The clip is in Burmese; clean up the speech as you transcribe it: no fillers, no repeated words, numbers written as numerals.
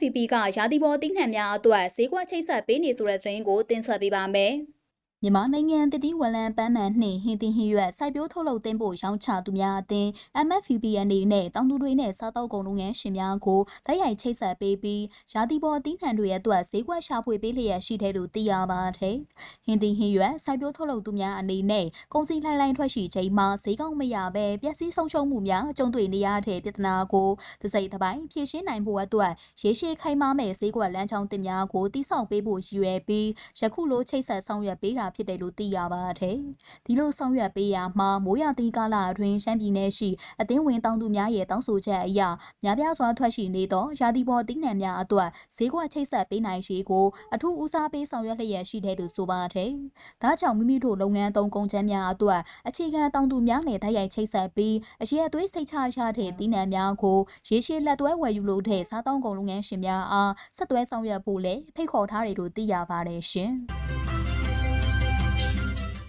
MFVB ကရာသီပေါ်သီးနှံများအတွက်ဈေးကွက်ချိတ်ဆက်ပေးနေဆိုတဲ့သတင်းကိုတင်ဆက်ပေးပါမယ်။မြန်မာနိုင်ငံတတိဝလံပန်းမှန်နှင့်ဟင်းသီးဟင်းရွက်စိုက်ပျိုးထုတ်လုပ်တင်ပို့ရောင်းချသူများအသင်း MFVB အနေနဲ့တောင်သူတွေနဲ့စားတောက်ကုန်လုပ်ငန်းရှင်များကိုတိုက်ရိုက်ချိတ်ဆက်ပေးပြီးရာသီပေါ်သီးနှံတွေအတွက်ဈေးကွက်ရှာဖွေပေးလျက်ရှိတယ်လို့သိရပါတယ်။ဟင်းသီးဟင်းရွက်စိုက်ပျိုးထုတ်လုပ်သူများအနေနဲ့ကုန်စည်လှိုင်းထွက်ရှိချိန်မှာဈေးကောင်းမရဘဲပျက်စီးဆုံးရှုံးမှုများကြုံတွေ့နေရတဲ့ပြဿနာကိုတစ်စိတ်တစ်ပိုင်းဖြေရှင်းနိုင်ဖို့အတွက်ရေရှည်ခိုင်မာမဲ့ဈေးကွက်လမ်းကြောင်းတင်များကိုတိစောက်ပေးဖို့ရည်ရွယ်ပြီးယခုလိုချိတ်ဆက်ဆောင်ရွက်ပေးတာဖြစ်တယ်လို့သိရပါတယ်။ဒီလိုဆောင်ရွက်ပေးရမှာမိုးရာသီကာလအတွင်းရှမ်းပြည်နယ်ရှိအသင်းဝင်တောင်သူများရဲ့တောင်းဆိုချက်အရများပြားစွာထွက်ရှိနေသောရာသီပေါ်သီးနှံများအတွက်ဈေးကွက်ချိတ်ဆက်ပေးနိုင်ရှိကိုအထူးဦးစားပေးဆောင်ရွက်လျက်ရှိတယ်လို့ဆိုပါတယ်။ဒါကြောင့်မိမိတို့လုပ်ငန်းသုံးကုန်ကျန်းများအတွက်အခြေခံတောင်သူများနဲ့တိုက်ရိုက်ချိတ်ဆက်ပြီးအရေးအသွေးစိတ်ချရတဲ့သီးနှံများကိုရေရှည်လက်တွဲဝယ်ယူလို့တဲ့စားတောင်းကုန်လုပ်ငန်းရှင်များအားဆက်သွဲဆောင်ရွက်ဖို့လည်းဖိတ်ခေါ်ထားတယ်လို့သိရပါတယ်ရှင်။